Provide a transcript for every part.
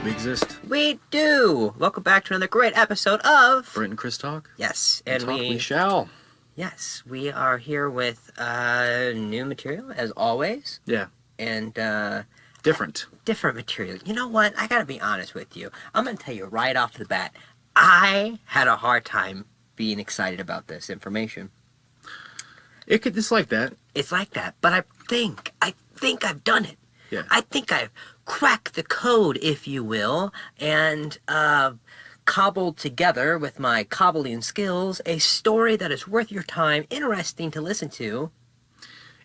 We exist. We do! Welcome back to another great episode of... Brent and Chris Talk. Yes, and we shall. Yes, we are here with new material, as always. Yeah. And, different material. You know what? I gotta be honest with you. I'm gonna tell you right off the bat, I had a hard time being excited about this information. It's like that. It's like that, but I think I've done it. Yeah. I think I've cracked the code, if you will, and cobbled together with my cobbling skills a story that is worth your time, interesting to listen to.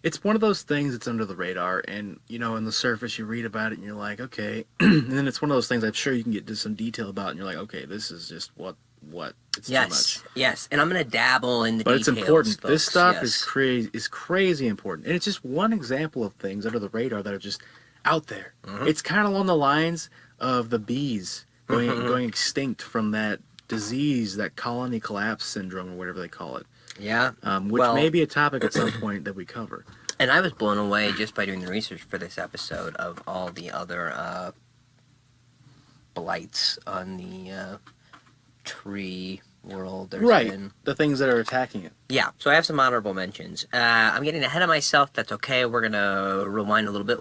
It's one of those things that's under the radar, and, you know, on the surface you read about it and you're like, okay. And then it's one of those things I'm sure you can get to some detail about, and you're like, okay, this is just what? It's too much. Yes, and I'm going to dabble in the details, but it's important. Folks. This stuff yes. is crazy important. And it's just one example of things under the radar that are just out there. Mm-hmm. It's kind of along the lines of the bees going extinct from that disease, that colony collapse syndrome, or whatever they call it. Yeah. Which may be a topic at some point that we cover. And I was blown away just by doing the research for this episode of all the other blights on the tree world. The things that are attacking it. Yeah, so I have some honorable mentions. I'm getting ahead of myself. That's okay. We're going to rewind a little bit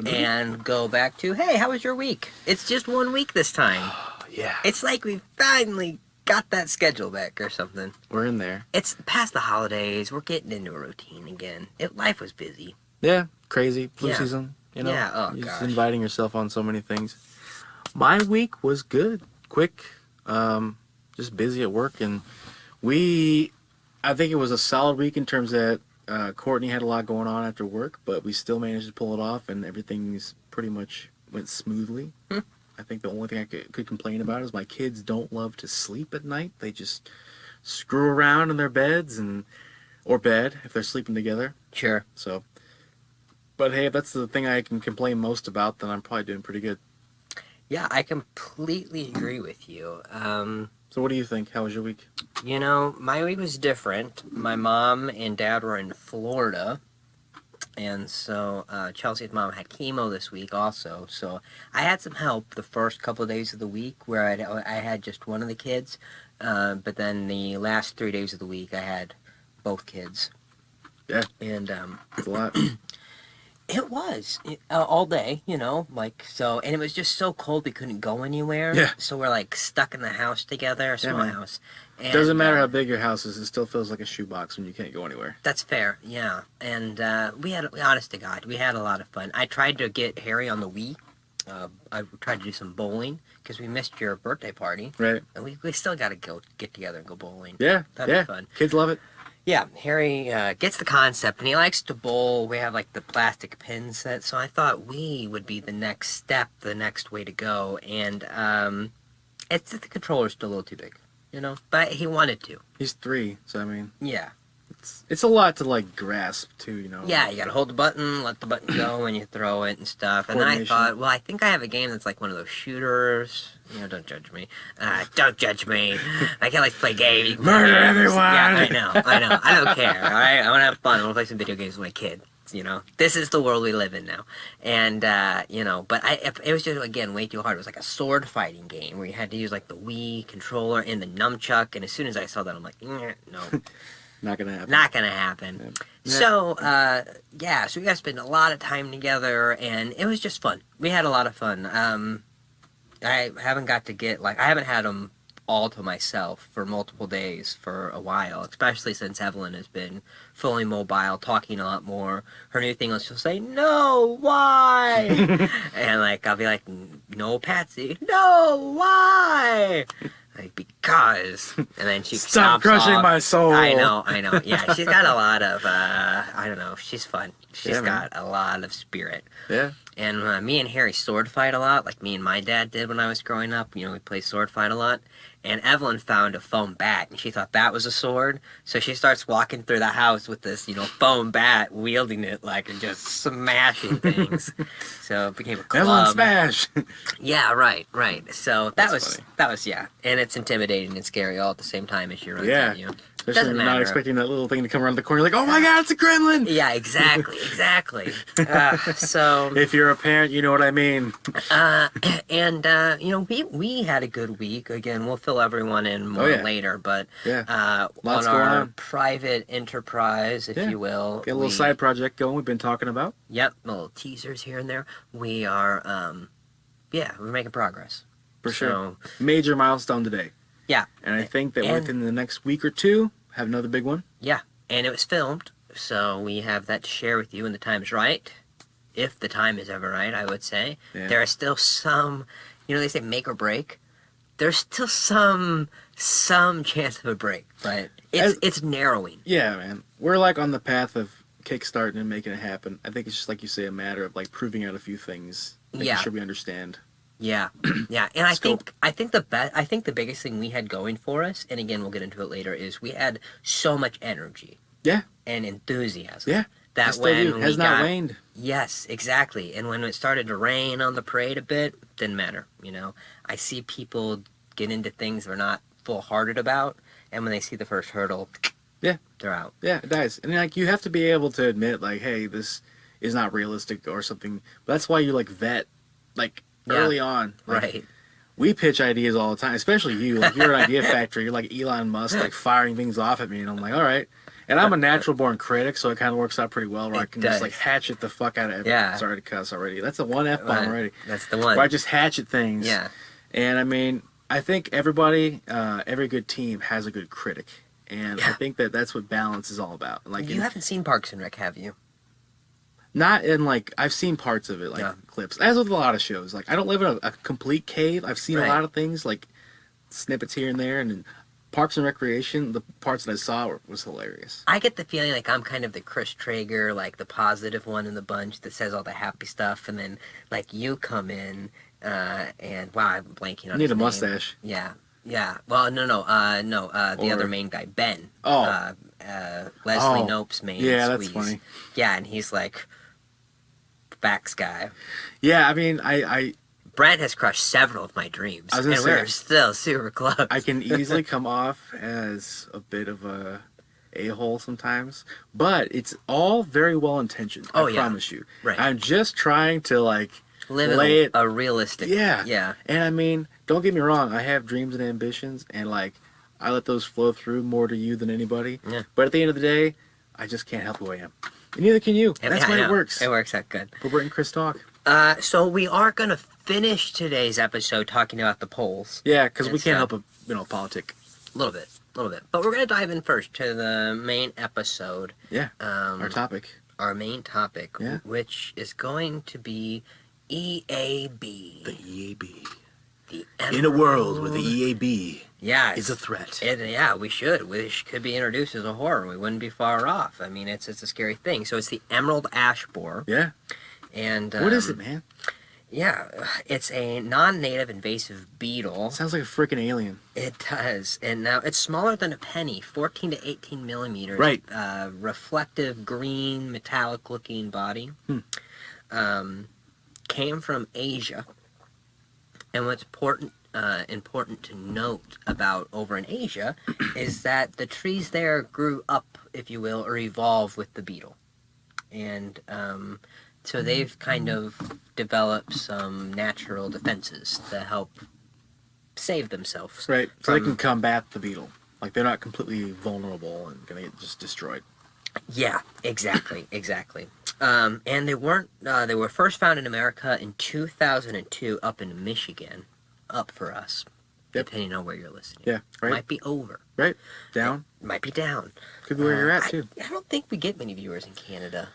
and go back to, hey, how was your week? It's just 1 week this time. Yeah. It's like we finally got that schedule back or something. We're in there. It's past the holidays. We're getting into a routine again. Life was busy. Yeah, crazy. Flu season, you know. Yeah, oh, You're gosh. just inviting yourself on so many things. My week was good. Quick. Just busy at work, and I think it was a solid week in terms that Courtney had a lot going on after work, but we still managed to pull it off, and everything's pretty much went smoothly. I think the only thing I could complain about is my kids don't love to sleep at night. They just screw around in their beds or bed if they're sleeping together. Sure. So, but hey, if that's the thing I can complain most about, then I'm probably doing pretty good. Yeah, I completely agree with you. So what do you think? How was your week? You know, my week was different. My mom and dad were in Florida, and so Chelsea's mom had chemo this week also. So I had some help the first couple of days of the week where I had just one of the kids, but then the last 3 days of the week I had both kids. Yeah. And it's a lot. It was all day, you know, like so, and it was just so cold we couldn't go anywhere. Yeah. So we're like stuck in the house together, a small house. And, doesn't matter how big your house is; it still feels like a shoebox when you can't go anywhere. That's fair, yeah. And honest to God, we had a lot of fun. I tried to get Harry on the Wii. I tried to do some bowling because we missed your birthday party. Right. And we still got to get together and go bowling. Yeah. That'd be fun. Kids love it. Yeah, Harry gets the concept, and he likes to bowl. We have, like, the plastic pin set, so I thought Wii would be the next step, the next way to go, and the controller's still a little too big, you know? But he wanted to. He's 3, so, I mean... Yeah. It's a lot to, like, grasp, too, you know? Yeah, you gotta hold the button, let the button go when you throw it and stuff. And then I thought, well, I think I have a game that's like one of those shooters. You know, don't judge me. Don't judge me. I can't, like, play games. Murder everyone! Yeah, I know. I don't care, all right? I want to have fun. I want to play some video games with my kid. You know, this is the world we live in now. And, you know, but it was just, again, way too hard. It was like a sword fighting game where you had to use, like, the Wii controller and the nunchuck. And as soon as I saw that, I'm like, no. Not gonna happen. Yeah. So, so we got to spend a lot of time together, and it was just fun. We had a lot of fun. I haven't had them all to myself for multiple days for a while, especially since Evelyn has been fully mobile, talking a lot more. Her new thing was she'll say, "No, why?" And, like, I'll be like, "No, Patsy, no, why?" Like, because, and then she stop crushing off. my soul. I know. Yeah, she's got a lot of, I don't know, she's fun. She's got a lot of spirit. Yeah. And me and Harry sword fight a lot, like me and my dad did when I was growing up. You know, we played sword fight a lot. And Evelyn found a foam bat, and she thought that was a sword. So she starts walking through the house with this, you know, foam bat, wielding it like and just smashing things. So it became a club. Evelyn smash. Yeah, right. So that was yeah. And it's intimidating and scary all at the same time as she runs at you. Especially when you're not expecting that little thing to come around the corner. Like, oh my god, it's a gremlin! Yeah, exactly. So if you're a parent, you know what I mean. We had a good week. Again, we'll fill everyone in more later, but Lots on going our on. private enterprise, if you will. Get a little side project going we've been talking about. Yep, little teasers here and there. We are, we're making progress. For sure. Major milestone today. Yeah. And I think that within the next week or two, have another big one. Yeah, and it was filmed, so we have that to share with you when the time is right. If the time is ever right, I would say. Yeah. There are still some, they say make or break. There's still some chance of a break, but it's narrowing. Yeah, man. We're like on the path of kickstarting and making it happen. I think it's just like you say, a matter of like proving out a few things, making sure we understand. Yeah, yeah, and I think the biggest thing we had going for us, and again we'll get into it later, is we had so much energy. Yeah. And enthusiasm. Yeah. That when has not waned. Yes, exactly. And when it started to rain on the parade a bit, didn't matter. I see people get into things they're not full-hearted about, and when they see the first hurdle, they're out. Yeah, it dies. And like you have to be able to admit, like, hey, this is not realistic or something. But that's why you like vet, like. Early on. Like, right. We pitch ideas all the time, especially you. Like, you're an idea factory. You're like Elon Musk, like firing things off at me. And I'm like, all right. And I'm a natural born critic, so it kind of works out pretty well where I can just like hatchet the fuck out of everything. Yeah. Sorry to cuss already. That's a one F-bomb already. That's the one. Where I just hatchet things. Yeah. And I mean, I think everybody, every good team has a good critic. And I think that's what balance is all about. Like you haven't seen Parks and Rec, have you? Not in, like, I've seen parts of it, like, clips. As with a lot of shows. Like, I don't live in a complete cave. I've seen a lot of things, like, snippets here and there. And in Parks and Recreation, the parts that I saw was hilarious. I get the feeling like I'm kind of the Chris Traeger, like, the positive one in the bunch that says all the happy stuff. And then, like, you come in, and, wow, I'm blanking on his name. You need a mustache. Yeah. Yeah. Well, the other main guy, Ben. Oh. Leslie Knope's main Yeah, squeeze. That's funny. Yeah, and he's like... Facts guy. Yeah, I mean, I Brent has crushed several of my dreams, and we're still super close. I can easily come off as a bit of a a-hole sometimes, but it's all very well intentioned. I promise you. Right. I'm just trying to like live a realistic. Yeah. And I mean, don't get me wrong. I have dreams and ambitions, and like I let those flow through more to you than anybody. Yeah. But at the end of the day, I just can't help who I am. And neither can you. That's why it works. It works out good. But Brent and Chris talk. So we are going to finish today's episode talking about the polls. Yeah, because we can't help but, politic. A little bit. But we're going to dive in first to the main episode. Yeah, our topic. Our main topic, which is going to be E.A.B. The E.A.B. In a world where the E.A.B. is a threat. We should. Which could be introduced as a horror. We wouldn't be far off. I mean, it's a scary thing. So it's the emerald ash borer. Yeah. And what is it, man? Yeah, it's a non-native invasive beetle. Sounds like a freaking alien. It does. And now it's smaller than a penny, 14 to 18 millimeters. Right. Reflective green, metallic-looking body. Came from Asia. And what's important to note about over in Asia is that the trees there grew up, if you will, or evolved with the beetle. And so they've kind of developed some natural defenses to help save themselves. Right, so they can combat the beetle. Like, they're not completely vulnerable and going to get just destroyed. Yeah, exactly. And they were first found in America in 2002 up in Michigan. Up for us, depending on where you're listening. Yeah, right. Might be over. Right, down. Might be down. Could be where you're at, too. I don't think we get many viewers in Canada.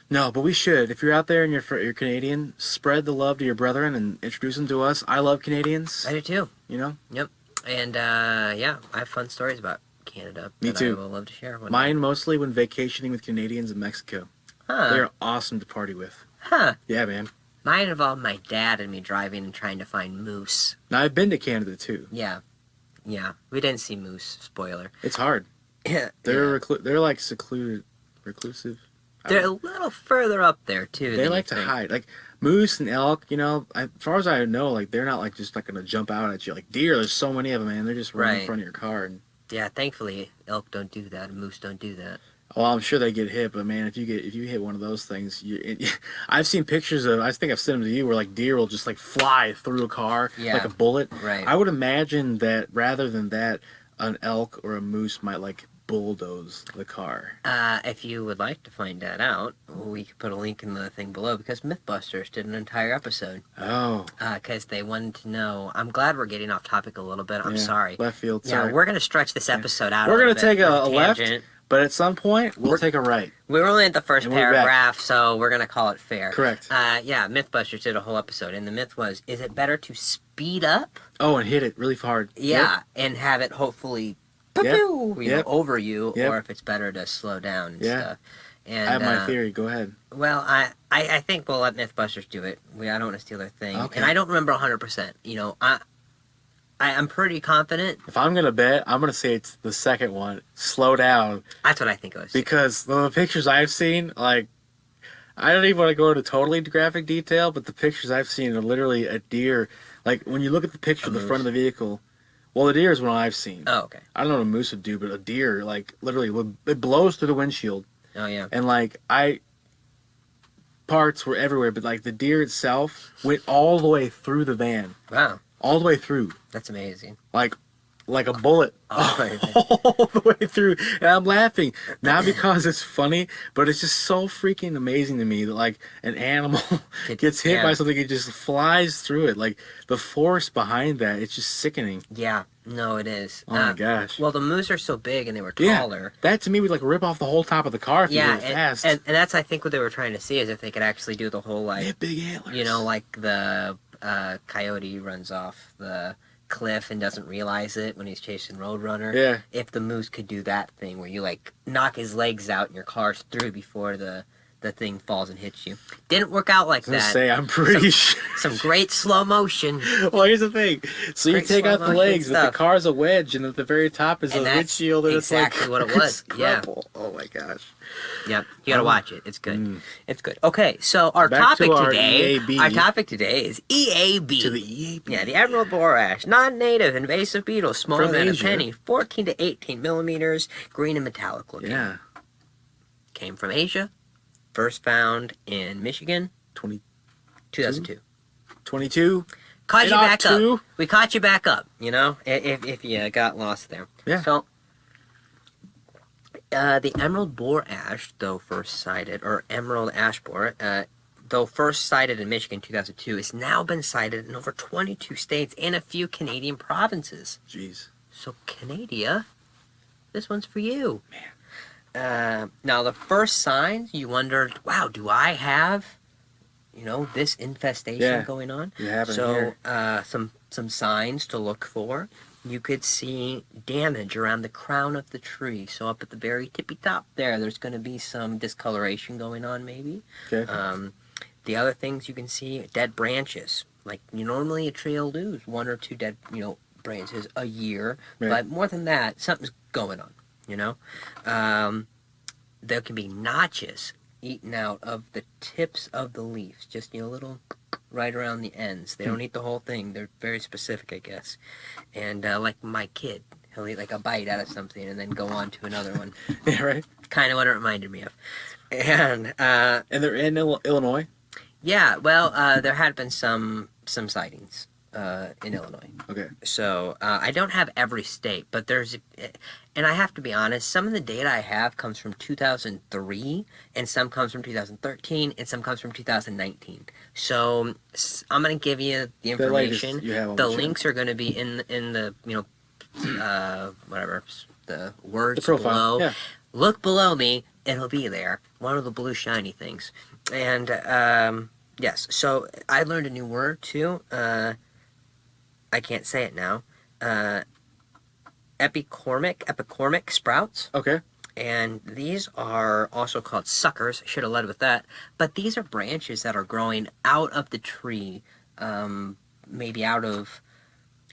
No, but we should. If you're out there and you're Canadian, spread the love to your brethren and introduce them to us. I love Canadians. I do, too. You know? Yep. And, I have fun stories about Canada. Me too. I will love to share one. Mine mostly when vacationing with Canadians in Mexico. Huh. They're awesome to party with. Huh. Yeah, man. Mine involved my dad and me driving and trying to find moose. Now, I've been to Canada, too. Yeah. We didn't see moose. Spoiler. It's hard. Yeah. They're like secluded, reclusive. They're a little further up there, too. They like to hide. Like, moose and elk, as far as I know, like, they're not, like, just, like, going to jump out at you. Like, deer, there's so many of them, man. They're just running in front of your car. And Yeah, thankfully elk don't do that and moose don't do that. Well, I'm sure they get hit, but man, if you hit one of those things, I've seen pictures of. I think I've sent them to you where like deer will just like fly through a car like Yeah, a bullet. right. I would imagine that rather than that, an elk or a moose might like bulldoze the car. If you would like to find that out, we could put a link in the thing below because Mythbusters did an entire episode. Oh. Because they wanted to know. I'm glad we're getting off topic a little bit. I'm sorry. Left field. Yeah, Sorry. we're going to stretch this episode out. We're going to take a left, but at some point we'll take a right. We're only at the first And we're paragraph, so we're going to call it fair. Correct. Yeah, Mythbusters did a whole episode, and the myth was: is it better to speed up? Oh, and hit it really hard. Yeah, and have it hopefully over you, or if it's better to slow down and stuff. And I have my theory. Go ahead. Well, I think we'll let Mythbusters do it. I don't want to steal their thing. Okay. And I don't remember 100%. You know, I'm pretty confident. If I'm going to bet, I'm going to say it's the second one. Slow down. That's what I think it was. Because the pictures I've seen, like, I don't even want to go into totally graphic detail, but the pictures I've seen are literally a deer. Like, when you look at the picture of the front of the vehicle, well, the deer is one I've seen. Oh, okay. I don't know what a moose would do, but a deer, like, literally, it blows through the windshield. Oh, yeah. And, like, parts were everywhere, but, like, the deer itself went all the way through the van. Wow. All the way through. That's amazing. Like a bullet Oh, all the way through. And I'm laughing, not because it's funny, but it's just so freaking amazing to me that like an animal gets hit by something, it just flies through it. Like the force behind that, it's just sickening. Yeah, no, it is. Oh my gosh. Well, the moose are so big and they were taller. Yeah, that to me would like rip off the whole top of the car if you did it fast. And that's I think what they were trying to see is if they could actually do the whole like they have big antlers. You know, like the coyote runs off the cliff and doesn't realize it when he's chasing Roadrunner. Yeah. If the moose could do that thing where you like knock his legs out and your car's through before the thing falls and hits you. Didn't work out like that. I'm pretty sure. Some great slow motion. Well, here's the thing. So you take out the legs, but the car's a wedge, and at the very top is a windshield, and exactly it's like what it was. Yeah. Oh my gosh. Yep, you gotta watch it. It's good. It's good. Okay, so our topic today is E.A.B. To the E.A.B. Yeah, the emerald boar ash, non-native invasive beetle, smaller than a penny, 14 to 18 millimeters, green and metallic looking. Yeah. Came from Asia. First found in Michigan, 2002. 22. Caught you back up. We caught you back up, you know, if you got lost there. Yeah. So, the emerald boar ash, though first sighted, or emerald ash boar, though first sighted in Michigan 2002, has now been sighted in over 22 states and a few Canadian provinces. Jeez. So, Canada, this one's for you. Man. Now, the first signs, you wondered, wow, do I have, this infestation going on? You have it So, some signs to look for. You could see damage around the crown of the tree. So up at the very tippy top there's going to be some discoloration going on, maybe. Okay. The other things you can see, dead branches. Like, normally a tree will lose one or two dead, branches a year. Right. But more than that, something's going on. There can be notches eaten out of the tips of the leaves, just a little right around the ends. They don't eat the whole thing. They're very specific, I guess. And like my kid, he'll eat like a bite out of something and then go on to another one. Yeah, right. Kind of what it reminded me of. And they're in Illinois. Yeah, well, there had been some sightings in Illinois. Okay. So I don't have every state, but and I have to be honest, some of the data I have comes from 2003, and some comes from 2013, and some comes from 2019. So I'm going to give you the information. The links are going to be in the whatever, the words the profile. below. Yeah. Look below me, it'll be there. One of the blue shiny things. And yes, so I learned a new word too. I can't say it now. Epicormic sprouts. Okay. And these are also called suckers. I should have led with that. But these are branches that are growing out of the tree. Maybe out of...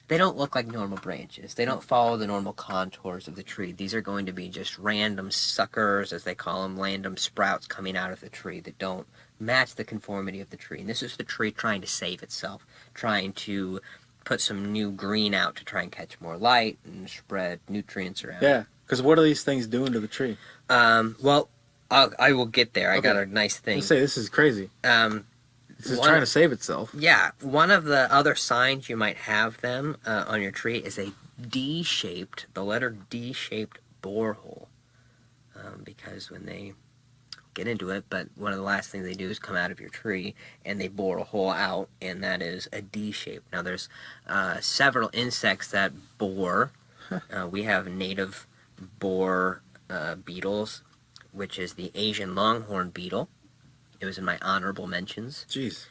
They don't look like normal branches. They don't follow the normal contours of the tree. These are going to be just random suckers, as they call them, random sprouts coming out of the tree that don't match the conformity of the tree. And this is the tree trying to save itself, trying to put some new green out to try and catch more light and spread nutrients around. Yeah, because what are these things doing to the tree? Well, I will get there. I got Okay. a nice thing. Let's say this is crazy. This is trying to save itself. Yeah, one of the other signs you might have them on your tree is a the letter D-shaped borehole. Because when they get into it, but one of the last things they do is come out of your tree and they bore a hole out, and that is a D shape. Now there's several insects that bore. We have native bore beetles, which is the Asian longhorn beetle. It was in my honorable mentions. Jeez.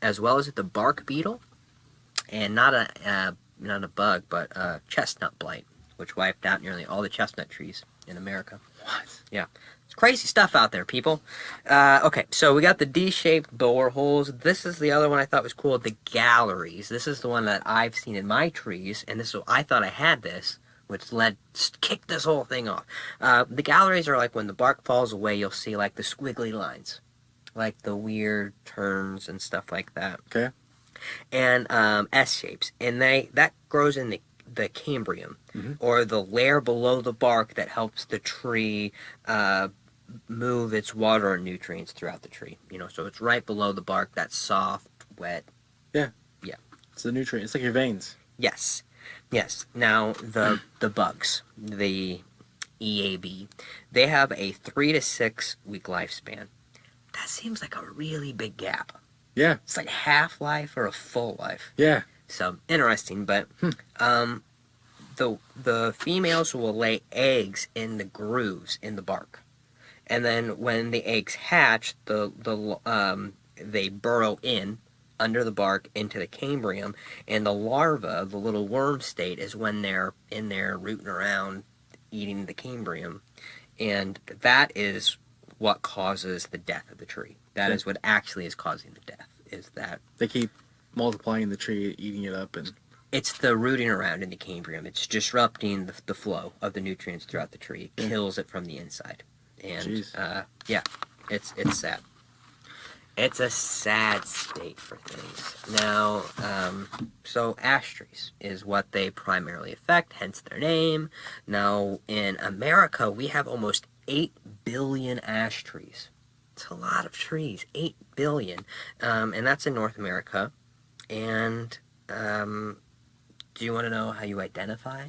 As well as the bark beetle, and not a bug, but chestnut blight, which wiped out nearly all the chestnut trees in America. What? Yeah. It's crazy stuff out there, people. Okay, so we got the D-shaped bore holes. This is the other one I thought was cool, the galleries. This is the one that I've seen in my trees, and this is, I thought I had this, which kicked this whole thing off. The galleries are like when the bark falls away, you'll see like the squiggly lines, like the weird turns and stuff like that. Okay. And S shapes, and that grows in the cambium, or the layer below the bark that helps the tree move its water and nutrients throughout the tree. So it's right below the bark, that soft, wet. Yeah. Yeah. It's the nutrient. It's like your veins. Yes. Now the bugs, the E.A.B, they have a 3 to 6 week lifespan. That seems like a really big gap. Yeah. It's like half life or a full life. Yeah. So interesting, but the females will lay eggs in the grooves in the bark, and then when the eggs hatch, they burrow in under the bark into the cambium, and the larva, the little worm state, is when they're in there rooting around, eating the cambium, and that is what causes the death of the tree. That is what actually is causing the death. Is that they keep multiplying the tree, eating it up, and it's the rooting around in the cambium. It's disrupting the flow of the nutrients throughout the tree. It kills it from the inside. And yeah, it's sad. It's a sad state for things. Now, so ash trees is what they primarily affect, hence their name. Now, in America, we have almost 8 billion ash trees. It's a lot of trees, 8 billion. And that's in North America. And do you want to know how you identify?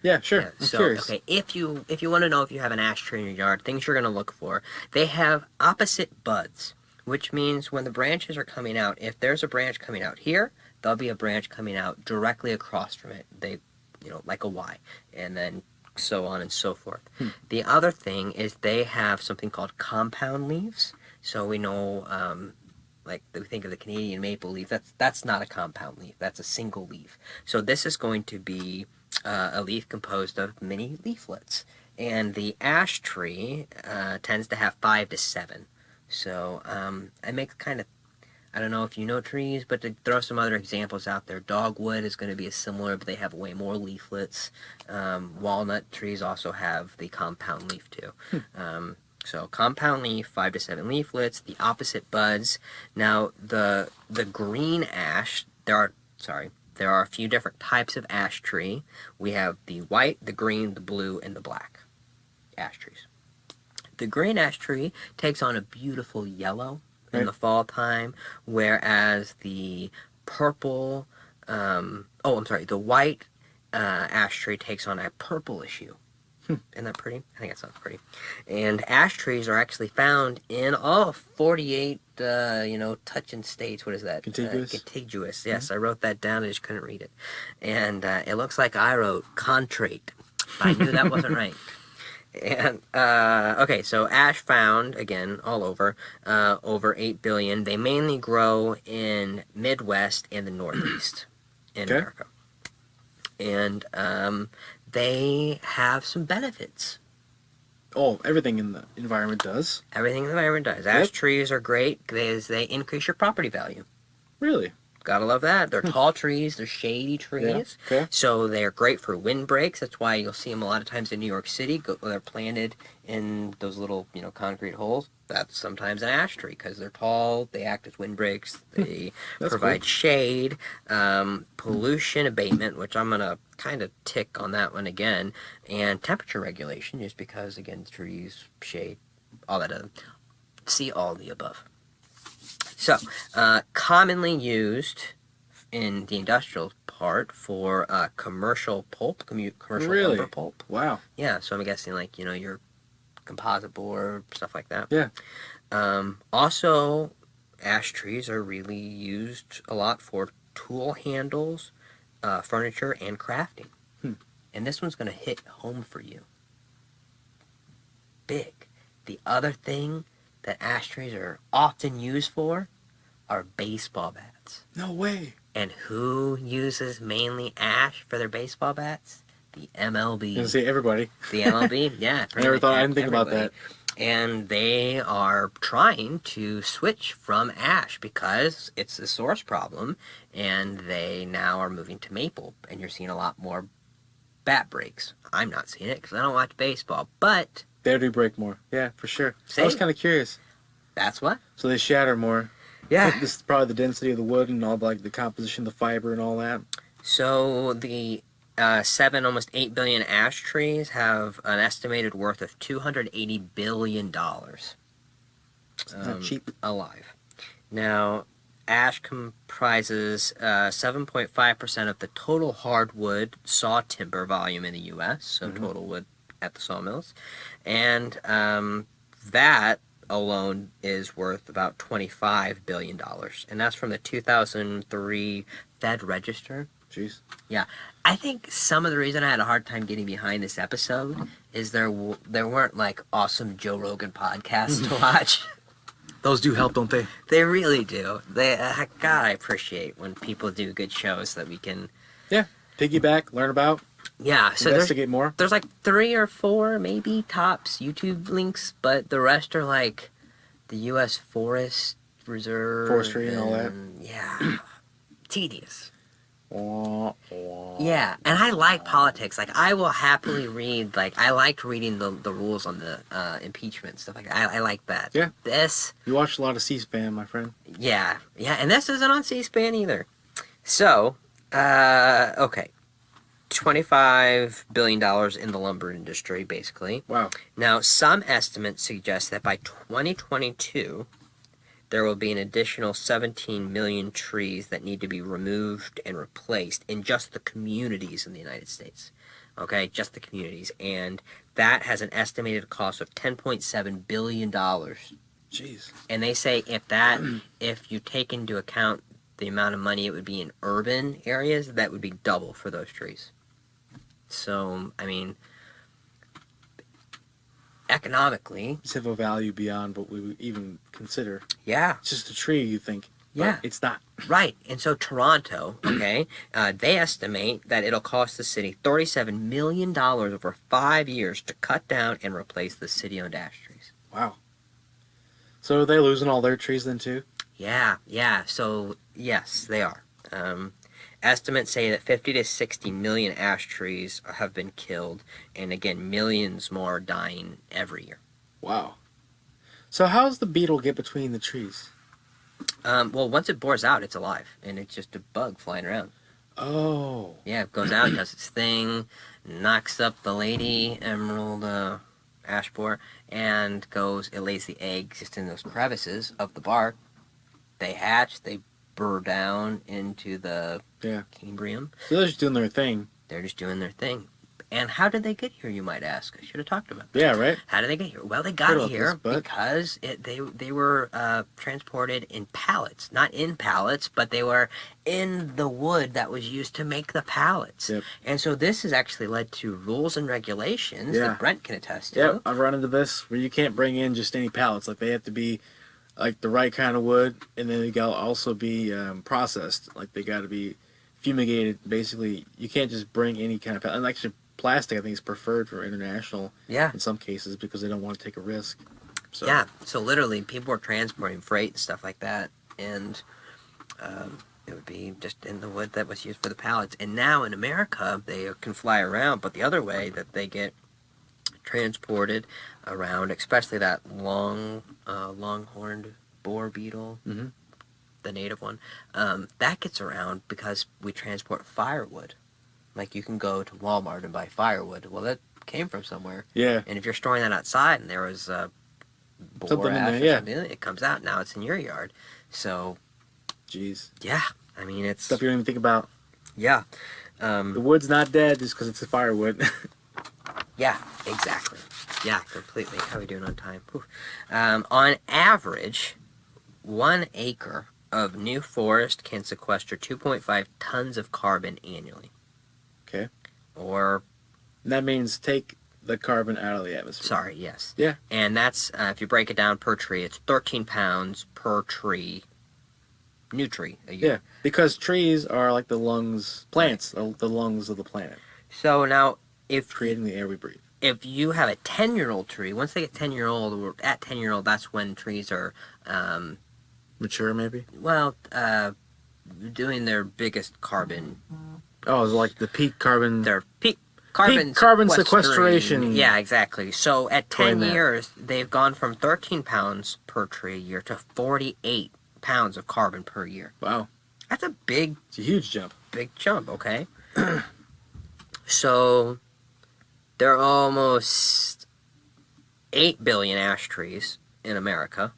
Yeah, sure. I'm curious. Okay, if you want to know if you have an ash tree in your yard, things you're going to look for, they have opposite buds, which means when the branches are coming out, if there's a branch coming out here, there'll be a branch coming out directly across from it. They, like a Y, and then so on and so forth. The other thing is they have something called compound leaves. So we know, like we think of the Canadian maple leaf, that's not a compound leaf. That's a single leaf. So this is going to be a leaf composed of many leaflets. And the ash tree tends to have 5 to 7. So I make I don't know if you know trees, but to throw some other examples out there, dogwood is going to be similar, but they have way more leaflets. Walnut trees also have the compound leaf too. So compound leaf, 5 to 7 leaflets, the opposite buds. Now the green ash, there are a few different types of ash tree. We have the white, the green, the blue, and the black ash trees. The green ash tree takes on a beautiful yellow in the fall time, whereas the purple, the white ash tree takes on a purplish hue. Isn't that pretty? I think that sounds pretty. And ash trees are actually found in all 48, touching states. What is that? Contiguous? Contiguous, yes. I wrote that down, I just couldn't read it. And it looks like I wrote contrate. I knew that wasn't right. And, okay, so ash found, again, all over 8 billion. They mainly grow in Midwest and the Northeast in America. And, they have some benefits. Oh, everything in the environment does. Everything in the environment does. Ash trees are great because they increase your property value. Really? Gotta love that. They're tall trees. They're shady trees. Yeah. Okay. So they're great for windbreaks. That's why you'll see them a lot of times in New York City. They're planted in those little, concrete holes. That's sometimes an ash tree because they're tall. They act as windbreaks. They provide cool. shade, pollution abatement, which I'm gonna kind of tick on that one again, and temperature regulation, just because again, trees, shade, all that other. See all the above. So, commonly used in the industrial part for commercial pulp, commercial Really? lumber pulp. Wow. Yeah, so I'm guessing like, your composite board, stuff like that. Yeah. Also, ash trees are really used a lot for tool handles, furniture, and crafting. And this one's going to hit home for you. Big. The other thing that ash trees are often used for are baseball bats. No way. And who uses mainly ash for their baseball bats? The MLB. You can see everybody. The MLB, yeah. I didn't think about that. And they are trying to switch from ash because it's a source problem, and they now are moving to maple, and you're seeing a lot more bat breaks. I'm not seeing it because I don't watch baseball, but They do break more. Yeah, for sure. See? I was kind of curious. that's what? So they shatter more. Yeah. This is probably the density of the wood and all like the composition, the fiber, and all that. So the 7, almost 8 billion ash trees have an estimated worth of $280 billion. It's not cheap. Alive. Now, ash comprises 7.5% of the total hardwood saw timber volume in the U.S., so total wood at the sawmills. And that alone is worth about $25 billion. And that's from the 2003 Fed Register. Jeez. Yeah. I think some of the reason I had a hard time getting behind this episode is there weren't like awesome Joe Rogan podcasts to watch. Those do help, don't they? They really do. God, I appreciate when people do good shows that we can. Yeah. Piggyback, learn about, Yeah, so investigate more. there's like 3 or 4 maybe tops YouTube links, but the rest are like the U.S. Forest Reserve, Forestry and all that. Yeah, tedious. Wah, wah. Yeah, and I like politics. Like, I will happily read. Like, I liked reading the rules on the impeachment stuff like that. I like that. Yeah. This. You watched a lot of C-SPAN, my friend. Yeah, and this isn't on C-SPAN either. So, okay. $25 billion in the lumber industry, basically. Wow. Now, some estimates suggest that by 2022, there will be an additional 17 million trees that need to be removed and replaced in just the communities in the United States. Okay, just the communities. And that has an estimated cost of $10.7 billion. Jeez. And they say if you take into account the amount of money it would be in urban areas, that would be double for those trees. So, I mean, economically, It's have a value beyond what we would even consider. yeah, It's just a tree, you think. Yeah. But it's not. right. And so Toronto, okay, they estimate that it'll cost the city $37 million over 5 years to cut down and replace the city-owned ash trees. Wow. So are they losing all their trees then too? Yeah. So, yes, they are. Estimates say that 50 to 60 million ash trees have been killed, and again, millions more are dying every year. Wow. So how does the beetle get between the trees? Well, once it bores out, it's alive, and it's just a bug flying around. Oh. Yeah, it goes out, does its thing, knocks up the lady emerald ash borer, and it lays the eggs just in those crevices of the bark. They hatch, they burr down into the Cambrium. So they're just doing their thing. They're just doing their thing. And how did they get here, you might ask? I should have talked about that. Yeah, right? How did they get here? Well, they Heard got about here this, but- because they were transported in pallets. Not in pallets, but they were in the wood that was used to make the pallets. Yep. And so this has actually led to rules and regulations Yeah. that Brent can attest to. Yeah, I've run into this where you can't bring in just any pallets. Like they have to be like the right kind of wood, and then they got to also be processed. Like they got to be fumigated. Basically, you can't just bring any kind of pallet. And actually, plastic I think is preferred for international. Yeah. In some cases because they don't want to take a risk. So. Yeah. So literally, people were transporting freight and stuff like that, and It would be just in the wood that was used for the pallets. And now in America, they can fly around, but the other way that they get transported around, especially that longhorned boar beetle, Mm-hmm. the native one, that gets around because we transport firewood. Like you can go to Walmart and buy firewood. Well, that came from somewhere. Yeah. And if you're storing that outside and there was boar Something in ash there, or yeah. something, it comes out. Now it's in your yard. So, Jeez. yeah. I mean, it's... Stuff you don't even think about. Yeah. The wood's not dead just because it's a firewood. Yeah, exactly. Yeah, completely. How are we doing on time? On average, 1 acre of new forest can sequester 2.5 tons of carbon annually. Okay. Or, And that means take the carbon out of the atmosphere. sorry, yes. Yeah. And that's, if you break it down per tree, it's 13 pounds per tree, new tree, a year. Yeah, because trees are like the lungs, plants are the lungs of the planet, So now, if creating the air we breathe. if you have a 10-year-old tree, once they get 10-year-old, or at 10-year-old, that's when trees are, Mature, maybe? doing their biggest carbon, Oh, it's like the peak carbon. their peak carbon, Peak carbon sequestration. Yeah, exactly. So at Coin 10 that. years, they've gone from 13 pounds per tree a year to 48 pounds of carbon per year. Wow. That's a big, It's a huge jump. big jump, okay? So there are almost 8 billion ash trees in America.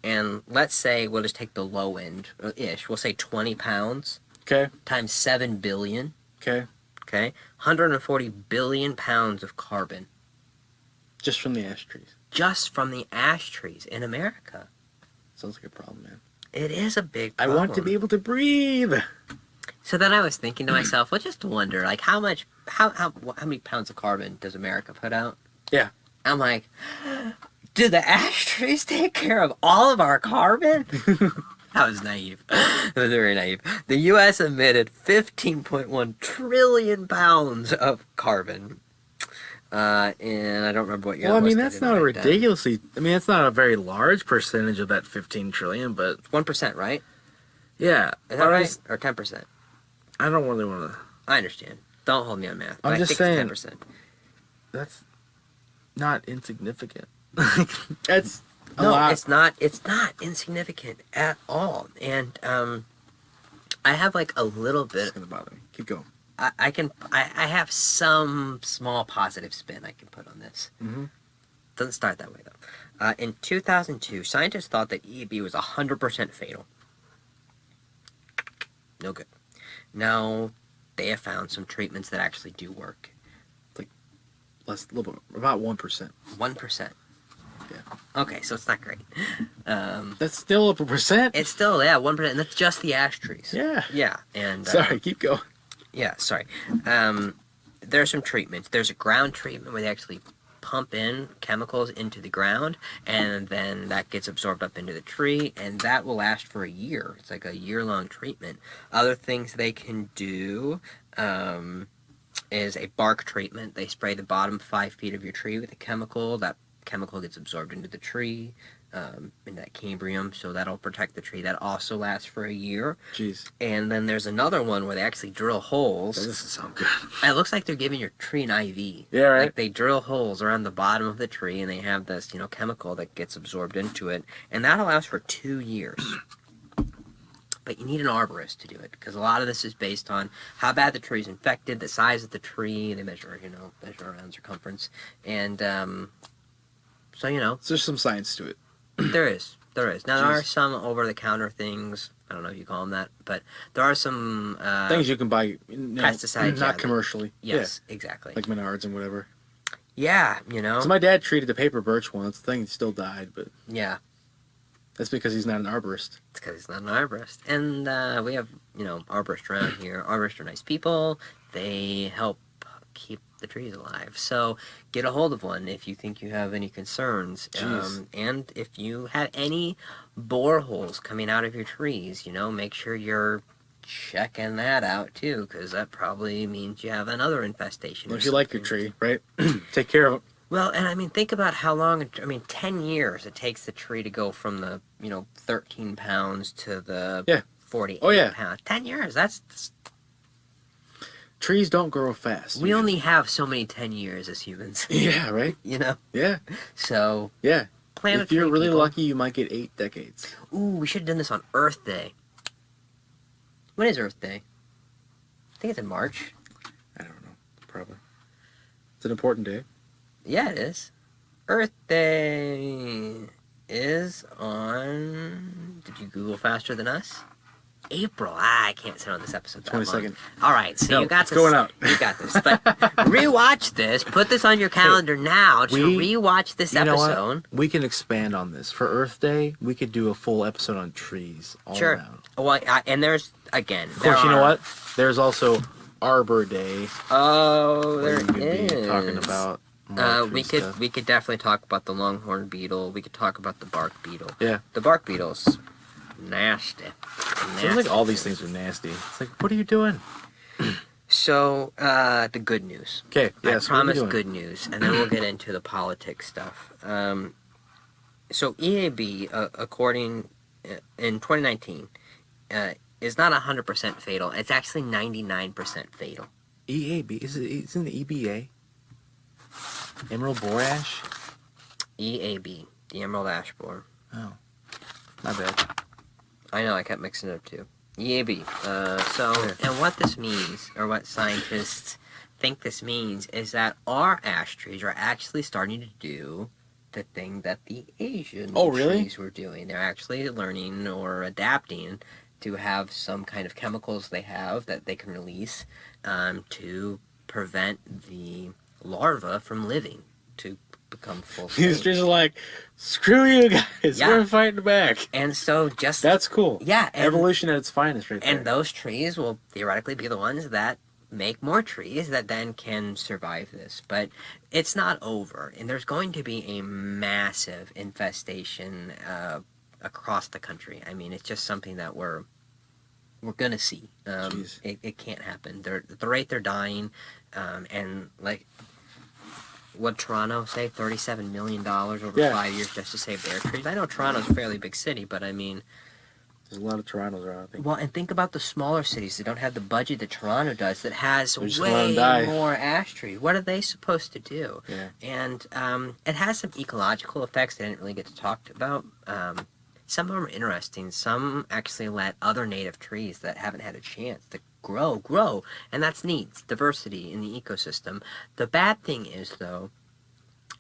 And let's say, we'll just take the low end-ish. We'll say 20 pounds Okay. times 7 billion. Okay. Okay? 140 billion pounds of carbon Just from the ash trees. just from the ash trees in America. Sounds like a problem, man. It is a big I problem. want to be able to breathe. So then I was thinking to myself, well, just wonder, like, how many pounds of carbon does America put out? Yeah. I'm like, do the ash trees take care of all of our carbon? That was naive. That was very naive. The U.S. emitted 15.1 trillion pounds of carbon. And I don't remember what year Well, I it was. mean, I that's didn't not a write it down. ridiculously. I mean, that's not a very large percentage of that 15 trillion, but 1%, right? yeah. Is that right? Or 10%? I don't really want to. I understand. Don't hold me on math. But I'm I just think saying. it's 10%. That's not insignificant. That's a No, lot. it's not insignificant at all. And I have like a little It's bit. gonna bother me. Keep going. I have some small positive spin I can put on this. Mm-hmm. Doesn't start that way though. In 2002, scientists thought that E.A.B was 100% fatal. No good. Now they have found some treatments that actually do work. Less, a little bit, about 1%. 1%. Yeah. Okay, so it's not great. That's still up a percent. It's still 1%, and that's just the ash trees. Yeah. Yeah, and Sorry, keep going. yeah, sorry. There are some treatments. There's a ground treatment where they actually pump in chemicals into the ground, and then that gets absorbed up into the tree, and that will last for a year. It's like a year-long treatment. Other things they can do is a bark treatment. They spray the bottom 5 feet of your tree with a chemical. That chemical gets absorbed into the tree, in that cambium, so that'll protect the tree. That also lasts for a year. Jeez. And then there's another one where they actually drill holes. That doesn't sound good. It looks like they're giving your tree an IV. Yeah, right. Like they drill holes around the bottom of the tree, and they have this, chemical that gets absorbed into it, and that allows for 2 years. But you need an arborist to do it, because a lot of this is based on how bad the tree's infected, the size of the tree. They measure around circumference, and so So there's some science to it. there is. Now there are Jeez. some over-the-counter things. I don't know if you call them that, but there are some Things you can buy, pesticides, not yeah, commercially. Yes, exactly. Yeah, like Menards and whatever. Yeah, So my dad treated a paper birch once. The thing still died, but Yeah, that's because he's not an arborist. it's because he's not an arborist. And we have, arborists around here. Arborists are nice people. They help keep the trees alive. So get a hold of one if you think you have any concerns. Jeez. And if you have any boreholes coming out of your trees, make sure you're checking that out too, because that probably means you have another infestation. Well, or if you like your something. tree, right? Take care of it. Well, and I mean, think about how long, 10 years it takes the tree to go from the, 13 pounds to the Yeah. 48 Oh, yeah. pounds. 10 years. That's Trees don't grow fast. we only have so many 10 years as humans. Yeah, right? You know? Yeah. So, Yeah. plant a If you're tree, really people. lucky, you might get 8 decades. Ooh, we should have done this on Earth Day. When is Earth Day? I think it's in March. I don't know. Probably. It's an important day. Yeah, it is. Earth Day is on... Did you Google faster than us? April. I can't sit on this episode that long. 22nd. All right, so No, you got it's this. going out. You got this. But rewatch this. Put this on your calendar now to rewatch this You know what? episode. We can expand on this. For Earth Day, we could do a full episode on trees all Sure. around. Well, and there's, again... Of course, you know what? There's also Arbor Day. Oh, where there you could is. be talking about more tree we could stuff. we could definitely talk about the longhorn beetle. We could talk about the bark beetle. Yeah. The bark beetle's nasty. Seems like all these things are nasty. It's like, what are you doing? So, the good news. Okay, I yes. promise good news, and then we'll get into the politics stuff. So E.A.B, according in 2019, is not 100% fatal. It's actually 99% fatal. E.A.B. Isn't the EBA? Emerald Borash? E.A.B, the emerald ash borer. Oh. My bad. I know, I kept mixing it up too. E.A.B. And what this means, or what scientists think this means, is that our ash trees are actually starting to do the thing that the Asian trees were doing. They're actually learning or adapting to have some kind of chemicals they have that they can release to prevent the larva from living, to become full These trees are like, screw you guys, Yeah. we're fighting back. And so just... That's cool. Yeah. And, Evolution at its finest right there. and those trees will theoretically be the ones that make more trees that then can survive this. But it's not over. And there's going to be a massive infestation across the country. I mean, it's just something that we're going to see. It can't happen. At the rate they're dying, and like... What Toronto say? $37 million over 5 years just to save their trees. I know Toronto's a fairly big city, but I mean, there's a lot of Torontos around. I think. Well, and think about the smaller cities that don't have the budget that Toronto does, that has just way gonna die. more ash trees. What are they supposed to do? Yeah. And it has some ecological effects that I didn't really get to talk about. Some of them are interesting. Some actually let other native trees that haven't had a chance to grow, and that's neat. It's diversity in the ecosystem. The bad thing is, though,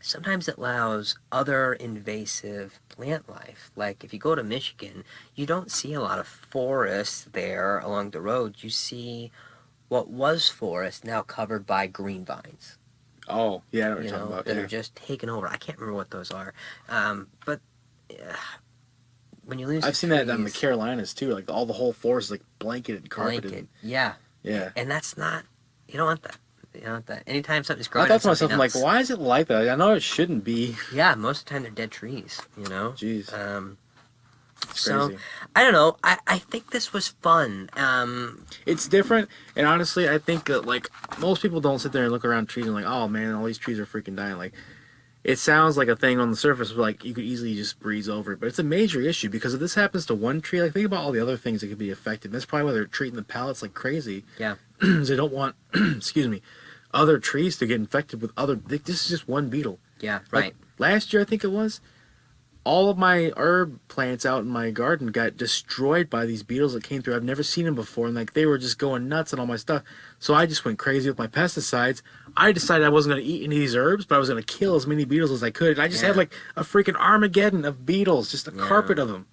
sometimes it allows other invasive plant life. Like if you go to Michigan, you don't see a lot of forests there along the road. You see what was forest now covered by green vines. Oh, yeah, I know what you're talking about. That are just taken over. I can't remember what those are. But when you lose I've seen that in the Carolinas too. Like all the whole forest is like blanketed and carpeted. Yeah. Yeah. And that's not, you don't want that. You don't want that. Anytime something's I growing, thought to myself, something I'm like, else. why is it like that? I know it shouldn't be. Yeah, most of the time they're dead trees, you know? Jeez. It's So, crazy. I don't know. I think this was fun. It's different, and honestly, I think that like most people don't sit there and look around trees and like, oh man, all these trees are freaking dying. Like, it sounds like a thing on the surface, but like you could easily just breeze over it. But it's a major issue because if this happens to one tree, like think about all the other things that could be affected. That's probably why they're treating the pallets like crazy. Yeah. They don't want, excuse me, other trees to get infected with other. This is just one beetle. Yeah, Like, right. last year, I think it was, all of my herb plants out in my garden got destroyed by these beetles that came through. I've never seen them before, and like they were just going nuts on all my stuff. So I just went crazy with my pesticides. I decided I wasn't going to eat any of these herbs, but I was going to kill as many beetles as I could. And I just had like a freaking Armageddon of beetles, just a carpet of them.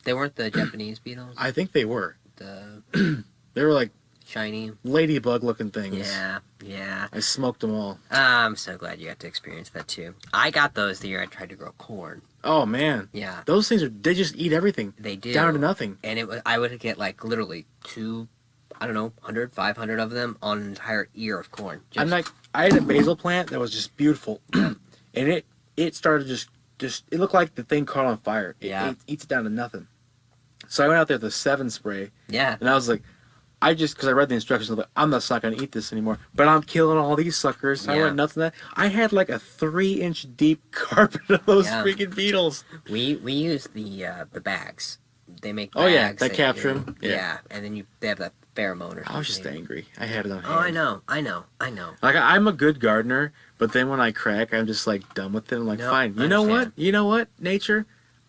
They weren't the Japanese beetles? I think they were. The They were like shiny? ladybug-looking things. Yeah, yeah. I smoked them all. I'm so glad you got to experience that too. I got those the year I tried to grow corn. Oh man, Yeah, those things they just eat everything they do. down to nothing. And I would get like literally 100, 500 of them on an entire ear of corn. I'm like, I had a basil plant that was just beautiful, and it started just it looked like the thing caught on fire. It eats it down to nothing. So I went out there with a 7 spray, Yeah. and I was like, because I read the instructions, I was like, I'm just not going to eat this anymore. But I'm killing all these suckers. I went nuts on that. I had like a 3-inch deep carpet of those freaking beetles. We use the bags. they make Oh yeah, bags that capture you- them. Yeah. and then they have that pheromone or something. I was just angry. I had it on hand. Oh, I know. Like I'm a good gardener, but then when I crack, I'm just like done with it. I'm like, No, fine. I You know what? understand. You know what? Nature,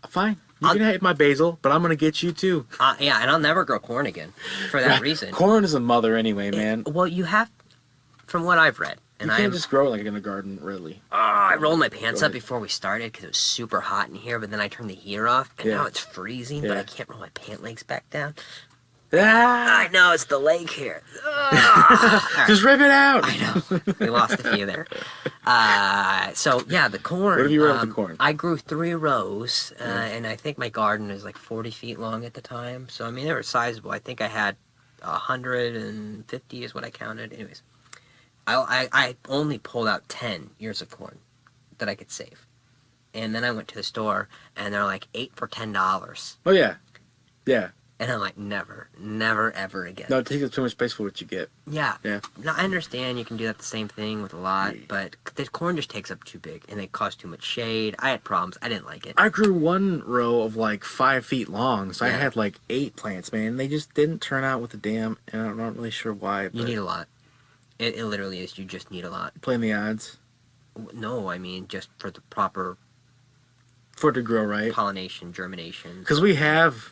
fine. You can have my basil, but I'm gonna get you too. Yeah, and I'll never grow corn again for that reason. Corn is a mother anyway, man. Well, you have, from what I've read, and You can't just grow it like in a garden, really. I rolled my pants Go up ahead. before we started because it was super hot in here, but then I turned the heater off, and Yeah. now it's freezing, but Yeah. I can't roll my pant legs back down. Ah! I know, it's the leg hair. All Just rip it out. I know. We lost a few there. So, yeah, the corn. What have you read with the corn? I grew 3 rows, and I think my garden is like 40 feet long at the time. So, I mean, they were sizable. I think I had 150 is what I counted. Anyways, I only pulled out 10 ears of corn that I could save. And then I went to the store, and they're like 8 for $10. Oh yeah, yeah. And I'm like, never, ever again. No, it takes up too much space for what you get. Yeah. Yeah. No, I understand you can do that the same thing with a lot, but the corn just takes up too big, and they cause too much shade. I had problems. I didn't like it. I grew one row of like 5 feet long, so I Yeah. had like 8 plants, man. They just didn't turn out with the dam, and I'm not really sure why. You But need a lot. It literally is. You just need a lot. playing the odds No, I mean, just for the proper for it to grow right. pollination, germination. Because we have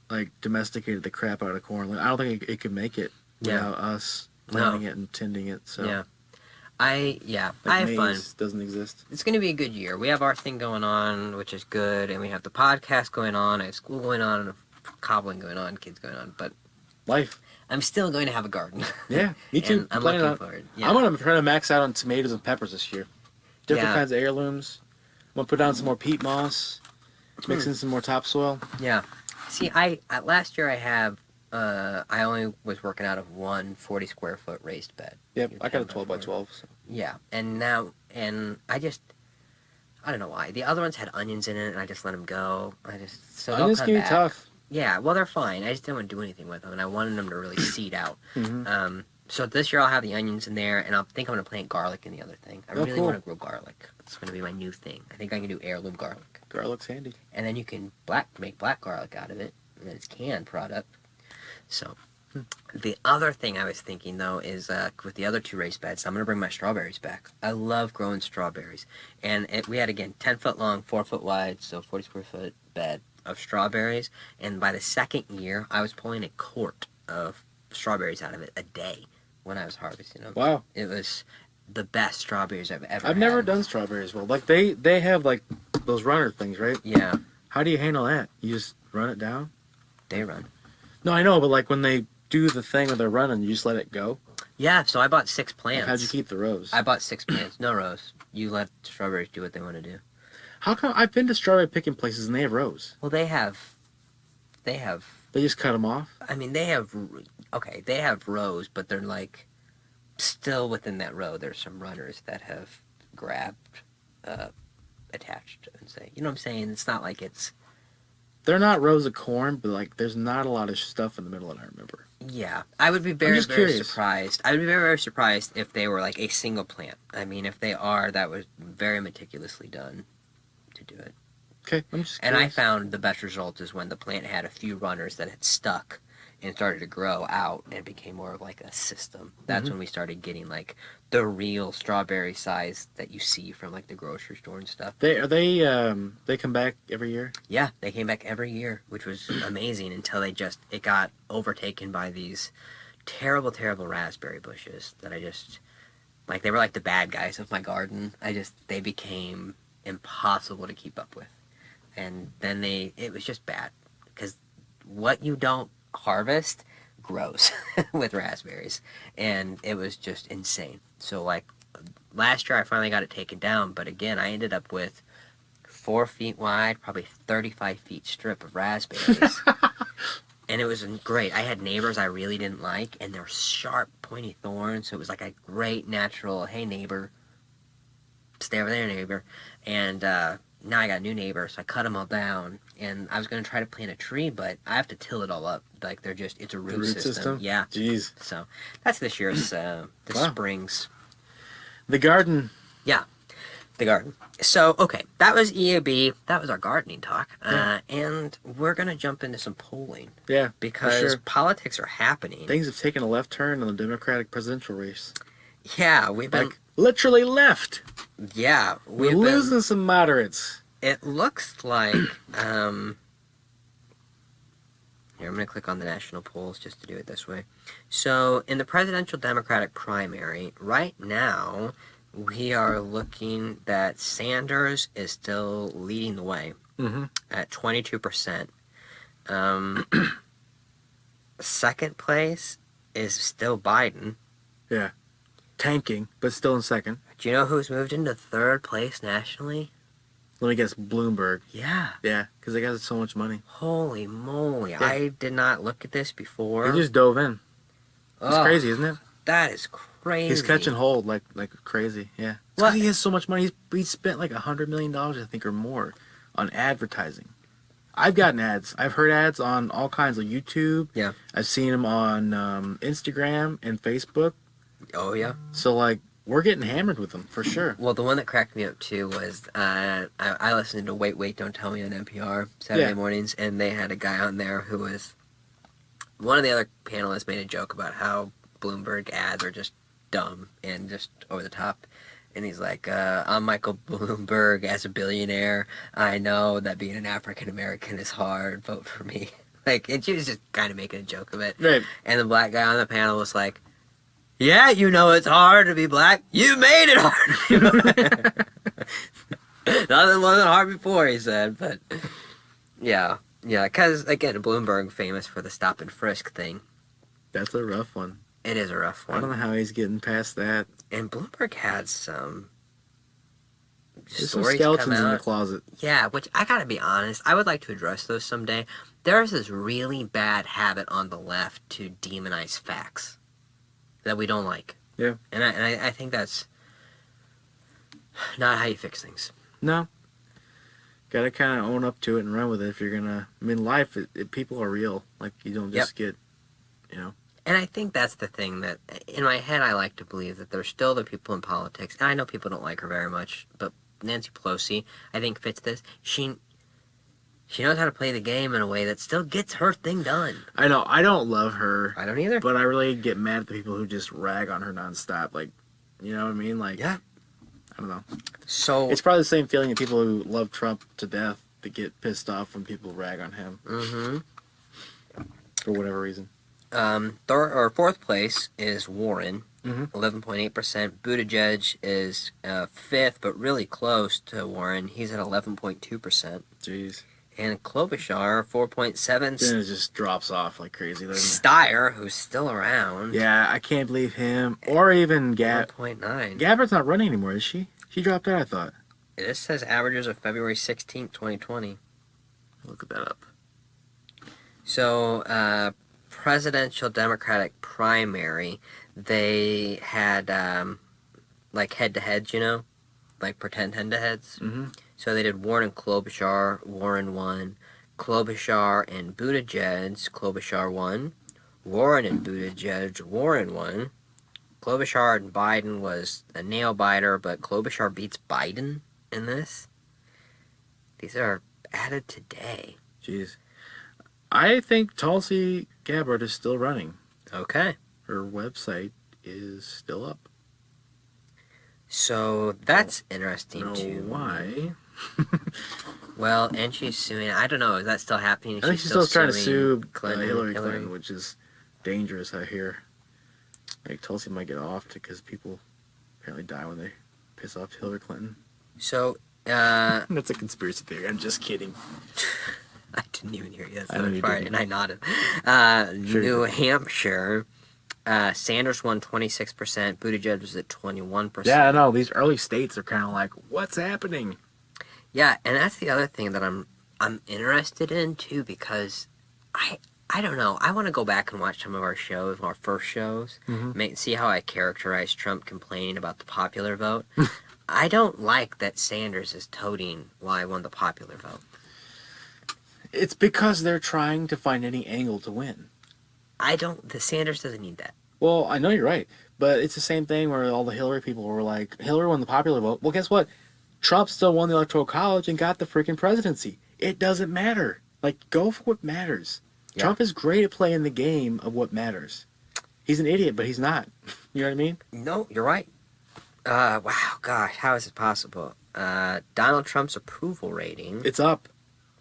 like domesticated the crap out of corn. Like, I don't think it could make it Yeah. without us No. planting it and tending it. So Yeah. I like have fun. maize doesn't exist. It's going to be a good year. We have our thing going on, which is good, and we have the podcast going on, I have school going on, and cobbling going on, kids going on, but Life. I'm still going to have a garden. Yeah, me too. And I'm Planning looking on- forward. Yeah. I'm gonna try to max out on tomatoes and peppers this year. Different Yeah. kinds of heirlooms. I'm gonna put down some more peat moss. Mix Hmm. in some more topsoil. Yeah. See, I last year I only was working out of one 40 square foot raised bed. Yep, Your I got a 10 by 12 by 4. 12. So. Yeah, and I don't know why. The other ones had onions in it, and I just let them go. So they'll Onions come can be back. tough. Yeah, well, they're fine. I just didn't want to do anything with them, and I wanted them to really seed out. Mm-hmm. So this year I'll have the onions in there, and I think I'm going to plant garlic in the other thing. I Oh, really cool. want to grow garlic. It's going to be my new thing. I think I can do heirloom garlic. Garlic's handy. And then you can make black garlic out of it, and then it's canned product. So, the other thing I was thinking though is with the other 2 raised beds, I'm gonna bring my strawberries back. I love growing strawberries, and we had again 10 foot long, 4 foot wide, so 40 square foot bed of strawberries. And by the second year, I was pulling a quart of strawberries out of it a day when I was harvesting them. Wow. It was the best strawberries I've ever. I've had. never done strawberries well. Like they have like those runner things, right? Yeah, How do you handle that? You just run it down? they run. No, I know, but like when they do the thing where they're running, you just let it go. Yeah, so I bought 6 Like, plants. how'd you keep the rows? I bought 6 plants, no rows. You let strawberries do what they want to do. How come I've been to strawberry picking places and they have rows? Well, they have. They just cut them off. I mean, they have rows, but they're like still within that row. There's some runners that have grabbed, attached, and say, you know what I'm saying? It's not like it's. They're not rows of corn, but like there's not a lot of stuff in the middle. I remember. Yeah, I would be very, just very curious. surprised. I would be very, very surprised if they were like a single plant. I mean, if they are, that was very meticulously done to do it. Okay, I'm just And I curious. found the best result is when the plant had a few runners that had stuck and started to grow out and it became more of like a system. That's Mhm. when we started getting like the real strawberry size that you see from like the grocery store and stuff. They come back every year. Yeah, they came back every year, which was amazing until it got overtaken by these terrible, terrible raspberry bushes that they were like the bad guys of my garden. They became impossible to keep up with. And then it was just bad because what you don't harvest grows with raspberries, and it was just insane. So like last year I finally got it taken down, but again I ended up with 4 feet wide, probably 35 feet strip of raspberries. And it was great. I had neighbors I really didn't like, and they're sharp, pointy thorns, so it was like a great natural, hey neighbor, stay over there neighbor. And now I got a new neighbor, so I cut them all down, and I was going to try to plant a tree, but I have to till it all up. Like it's a root system. Yeah. Jeez. So that's this year's, Wow. spring's. The garden. The garden. So, okay, that was E.A.B. That was our gardening talk. Yeah. And we're going to jump into some polling. Yeah, for Because sure. politics are happening. Things have taken a left turn in the Democratic presidential race. Yeah, we've been... Like, literally left. Yeah, We're losing some moderates. It looks like... Here, I'm going to click on the national polls just to do it this way. So, in the presidential Democratic primary, right now, we are looking that Sanders is still leading the way at 22%. Second place is still Biden. Yeah. Tanking, but still in second. Do you know who's moved into third place nationally? Let me guess, Bloomberg. Yeah. Yeah, because they got so much money. Holy moly. Yeah. I did not look at this before. He just dove in. It's crazy, isn't it? That is crazy. He's catching hold like crazy, yeah. Well, he has so much money. He spent like $100 million, I think, or more on advertising. I've gotten ads. I've heard ads on all kinds of YouTube. Yeah. I've seen them on Instagram and Facebook. Oh, yeah. So, like, we're getting hammered with them, for sure. Well, the one that cracked me up, too, was I listened to Wait, Don't Tell Me on NPR Saturday mornings, and they had a guy on there who was... One of the other panelists made a joke about how Bloomberg ads are just dumb and just over the top. And he's like, I'm Michael Bloomberg. As a billionaire, I know that being an African-American is hard. Vote for me. Like, and she was just kind of making a joke of it. Right. And the black guy on the panel was like, yeah, you know it's hard to be black. You made it hard. Nothing wasn't hard before, he said. But, yeah. Yeah, because, again, Bloomberg famous for the stop and frisk thing. That's a rough one. It is a rough one. I don't know how he's getting past that. And Bloomberg had some There's some skeletons in the closet. Yeah, which I gotta be honest, I would like to address those someday. There's this really bad habit on the left to demonize facts that we don't like. Yeah. And I think that's not how you fix things. No. Gotta kind of own up to it and run with it if you're gonna... I mean, life, people are real. Like, you don't just get, you know... And I think that's the thing that, in my head, I like to believe that there's still the people in politics, and I know people don't like her very much, but Nancy Pelosi, I think, fits this. She knows how to play the game in a way that still gets her thing done. I know. I don't love her. I don't either. But I really get mad at the people who just rag on her nonstop. Like, you know what I mean? Like, yeah. I don't know. So it's probably the same feeling of people who love Trump to death that get pissed off when people rag on him. Mm-hmm. For whatever reason. Fourth place is Warren, 11.8%. Buttigieg is fifth, but really close to Warren. He's at 11.2%. Jeez. And Klobuchar, 4.7%. Then it just drops off like crazy, doesn't it? Steyer, who's still around. Yeah, I can't believe him. Or even 4.9. Gabbard's not running anymore, is she? She dropped out, I thought. This says averages of February 16th, 2020. Look that up. So, presidential Democratic primary, they had, like, head-to-heads, you know? Like, pretend head-to-heads. Mm-hmm. So they did Warren and Klobuchar. Warren won. Klobuchar and Buttigieg. Klobuchar won. Warren and Buttigieg. Warren won. Klobuchar and Biden was a nail-biter, but Klobuchar beats Biden in this. These are added today. Jeez. I think Tulsi Gabbard is still running. Okay. Her website is still up. So that's interesting too. Why? Well, and she's suing. I don't know. Is that still happening? I think she's still trying to sue Hillary Clinton, Clinton, which is dangerous, I hear. Like, Tulsi might get off because people apparently die when they piss off Hillary Clinton. So, that's a conspiracy theory. I'm just kidding. I didn't even hear you. That's I know you didn't. And I nodded. Sure. New Hampshire, Sanders won 26%. Buttigieg was at 21%. Yeah, I know. These early states are kind of like, what's happening? Yeah, and that's the other thing that I'm interested in, too, because I don't know. I want to go back and watch some of our shows, our first shows, see how I characterize Trump complaining about the popular vote. I don't like that Sanders is toting why I won the popular vote. It's because they're trying to find any angle to win. The Sanders doesn't need that. Well, I know you're right, but it's the same thing where all the Hillary people were like, Hillary won the popular vote. Well, guess what? Trump still won the Electoral College and got the freaking presidency. It doesn't matter. Like, go for what matters. Yeah. Trump is great at playing the game of what matters. He's an idiot, but he's not. You know what I mean? No, you're right. Wow, gosh, how is it possible? Donald Trump's approval rating, It's up.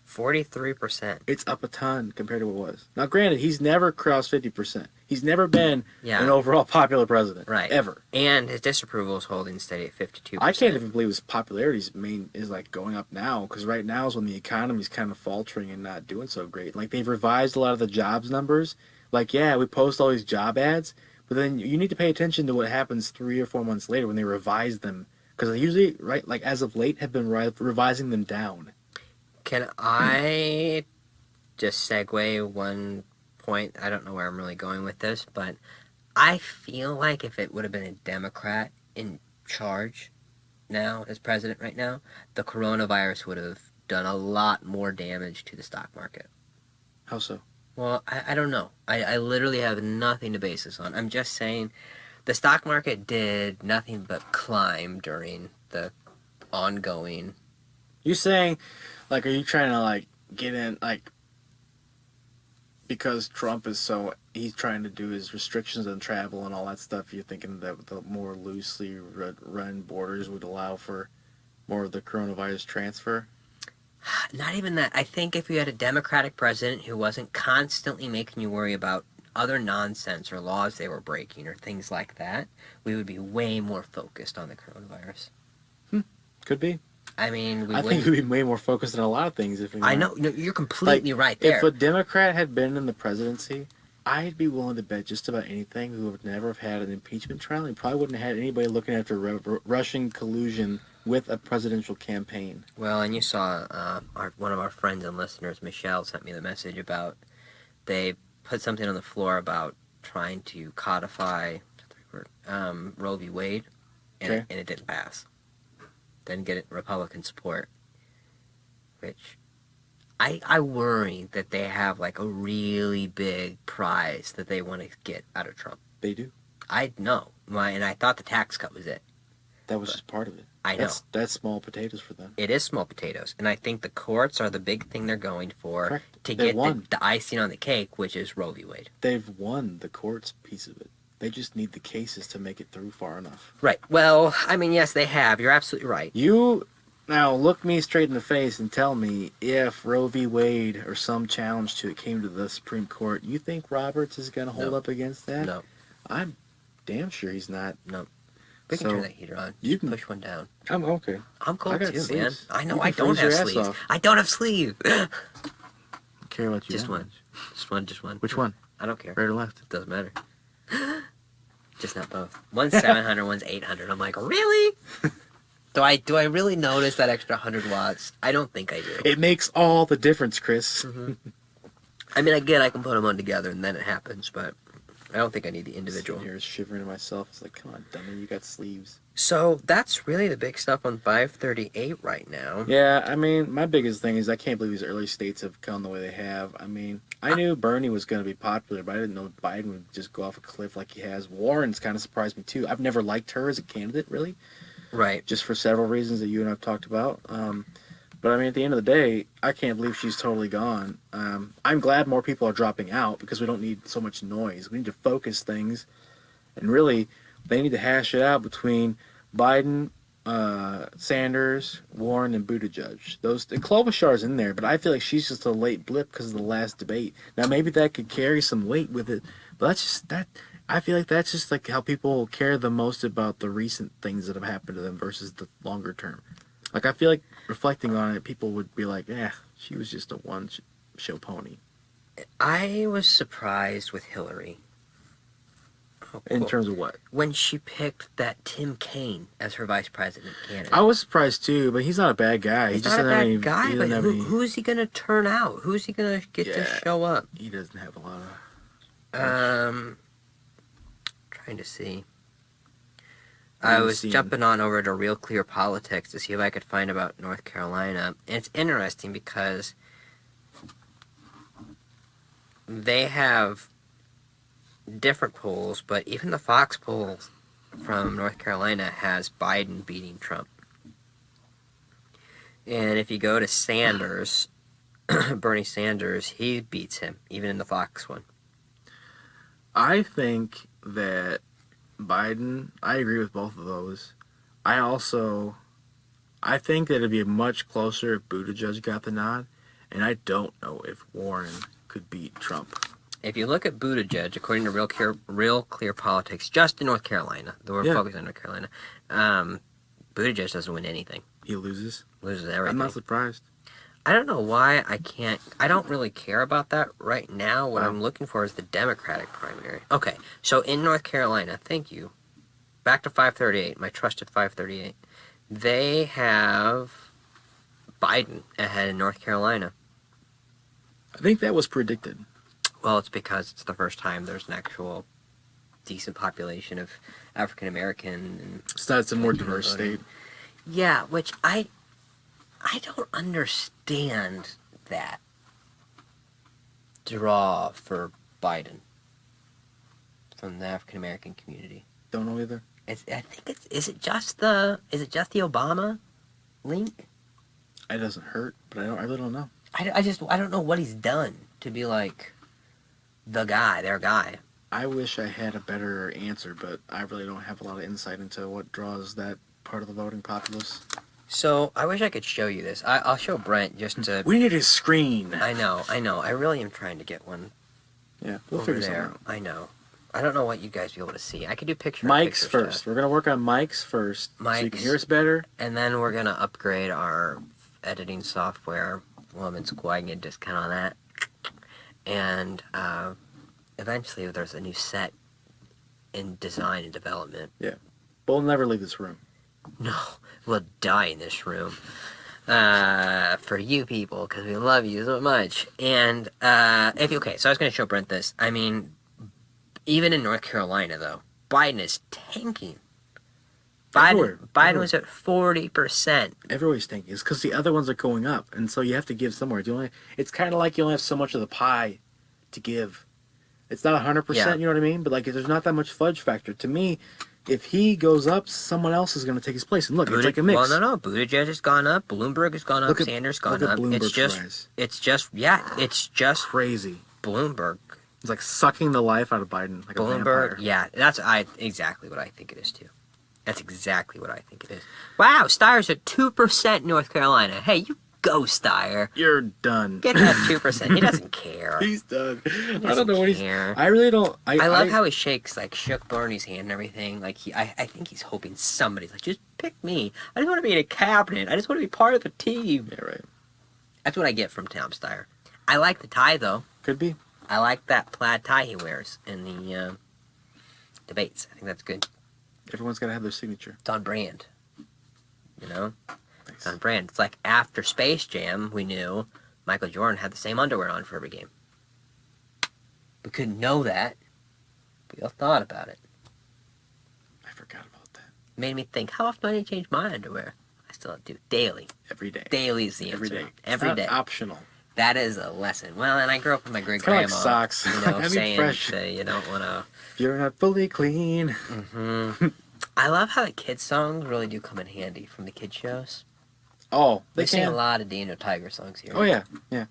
43%. It's up a ton compared to what it was. Now, granted, he's never crossed 50%. He's never been an overall popular president. Right. Ever. And his disapproval is holding steady at 52%. I can't even believe his popularity is like going up now, because right now is when the economy's kind of faltering and not doing so great. Like, they've revised a lot of the jobs numbers. Like, yeah, we post all these job ads, but then you need to pay attention to what happens 3 or 4 months later when they revise them, because they usually, right, like as of late, have been revising them down. Can I just segue one point? I don't know where I'm really going with this, but I feel like if it would have been a Democrat in charge now, as president right now, the coronavirus would have done a lot more damage to the stock market. How so? Well, I don't know. I literally have nothing to base this on. I'm just saying the stock market did nothing but climb during the ongoing... You saying, like, are you trying to, like, get in, like, because Trump is so, he's trying to do his restrictions on travel and all that stuff, you're thinking that the more loosely run borders would allow for more of the coronavirus transfer? Not even that. I think if you had a Democratic president who wasn't constantly making you worry about other nonsense or laws they were breaking or things like that, we would be way more focused on the coronavirus. Could be. I mean, I think we'd be way more focused on a lot of things if we I know. No, you're completely right there. If a Democrat had been in the presidency, I'd be willing to bet just about anything we would never have had an impeachment trial. He probably wouldn't have had anybody looking after Russian collusion with a presidential campaign. Well, and you saw one of our friends and listeners, Michelle, sent me the message about they put something on the floor about trying to codify Roe v. Wade, and it didn't pass. Didn't get Republican support, which I worry that they have like a really big prize that they want to get out of Trump. They do. I know. And I thought the tax cut was it. That was just part of it. I know. That's small potatoes for them. It is small potatoes. And I think the courts are the big thing they're going for. Correct. To get the icing on the cake, which is Roe v. Wade. They've won the courts piece of it. They just need the cases to make it through far enough. Right. Well, I mean, yes, they have. You're absolutely right. You now look me straight in the face and tell me if Roe v. Wade or some challenge to it came to the Supreme Court, you think Roberts is going to hold up against that? No. I'm damn sure he's not. No. We can turn that heater on. You can push one down. I'm okay. I'm cold too, sleeves. Man. I know. You I don't have sleeves. I don't have sleeves. I care about you. Just one. Just one. Which one? I don't care. Right or left? It doesn't matter. Just not both. One's 700, one's 800. I'm like, really? Do I really notice that extra 100 watts? I don't think I do. It makes all the difference, Chris. Mm-hmm. I mean, I can put them on together and then it happens, but I don't think I need the individual. I'm shivering to myself. It's like, come on, dummy, you got sleeves. So that's really the big stuff on 538 right now. Yeah, I mean, my biggest thing is I can't believe these early states have gone the way they have. I mean, I knew Bernie was going to be popular, but I didn't know Biden would just go off a cliff like he has. Warren's kind of surprised me, too. I've never liked her as a candidate, really. Right. Just for several reasons that you and I have talked about. But, I mean, at the end of the day, I can't believe she's totally gone. I'm glad more people are dropping out because we don't need so much noise. We need to focus things. And really, they need to hash it out between Biden, Sanders, Warren, and Buttigieg. Klobuchar's in there, but I feel like she's just a late blip because of the last debate. Now, maybe that could carry some weight with it, but that's just that. I feel like that's just like how people care the most about the recent things that have happened to them versus the longer term. Like, I feel like reflecting on it, people would be like, she was just a one-show pony. I was surprised with Hillary. In terms of what? When she picked that Tim Kaine as her vice president candidate. I was surprised too, but he's not a bad guy. He's not a bad guy, but who's he going to turn out? Who's he going to get to show up? He doesn't have a lot of... trying to see. I was jumping on over to Real Clear Politics to see if I could find about North Carolina. And it's interesting because they have different polls, but even the Fox poll from North Carolina has Biden beating Trump. And if you go to Sanders, Bernie Sanders, he beats him, even in the Fox one. I think that Biden, I agree with both of those. I think that it'd be much closer if Buttigieg got the nod, and I don't know if Warren could beat Trump. If you look at Buttigieg, according to Real Clear Politics, just in North Carolina, we're focused on North Carolina, Buttigieg doesn't win anything. He loses? Loses everything. I'm not surprised. I don't know why I don't really care about that right now. What I'm looking for is the Democratic primary. Okay, so in North Carolina, thank you. Back to 538, my trusted 538. They have Biden ahead in North Carolina. I think that was predicted. Well, it's because it's the first time there's an actual decent population of African American. It's a more diverse state. Yeah, which I don't understand that draw for Biden from the African American community. Don't know either. Is it just the Obama link? It doesn't hurt, but I really don't know. I don't know what he's done to be like their guy. I wish I had a better answer, but I really don't have a lot of insight into what draws that part of the voting populace. So I wish I could show you this. I'll show Brent just to. We need a screen. I know. I really am trying to get one. Yeah, we'll over figure there. something out. I know. I don't know what you guys be able to see. I could do picture. Mics first. Stuff. We're gonna work on mics first, so you can hear us better. And then we're gonna upgrade our editing software. Woman's going a discount on that. And eventually, there's a new set in design and development. Yeah, but we'll never leave this room. No, we'll die in this room. For you people, because we love you so much. And so I was going to show Brent this. I mean, even in North Carolina, though, Biden is tanking. Biden was at 40%. Everywhere's tanking. It's because the other ones are going up, and so you have to give somewhere. It's kind of like you only have so much of the pie to give. It's not 100%, you know what I mean? But like, there's not that much fudge factor. To me, if he goes up, someone else is going to take his place. And look, it's like a mix. Well, no. Buttigieg has gone up. Bloomberg has gone up. Sanders gone up. It's just crazy. Bloomberg. It's like sucking the life out of Biden, like Bloomberg, a vampire. Yeah, that's exactly what I think it is too. That's exactly what I think it is. Wow, Steyer's at 2% North Carolina. Hey, you go, Steyer. You're done. Get that 2%. He doesn't care. He's done. I don't know what he's. I really don't. I love how he shook Bernie's hand and everything. Like I think he's hoping somebody's like, just pick me. I just want to be in a cabinet. I just want to be part of the team. Yeah, right. That's what I get from Tom Steyer. I like the tie though. Could be. I like that plaid tie he wears in the debates. I think that's good. Everyone's got to have their signature. It's on brand. You know? Nice. It's on brand. It's like after Space Jam, we knew Michael Jordan had the same underwear on for every game. We couldn't know that. We all thought about it. I forgot about that. Made me think, how often do I need to change my underwear? I still do. Daily. Every day. Daily is the answer. Every day. Every day. Optional. That is a lesson. Well, and I grew up with my great-grandma. It's kind of like socks. You know, saying fresh. that you don't want to... If you're not fully clean. Mm-hmm. I love how the kids' songs really do come in handy from the kids' shows. Oh, they sing a lot of Daniel Tiger songs here. Oh, yeah. Yeah.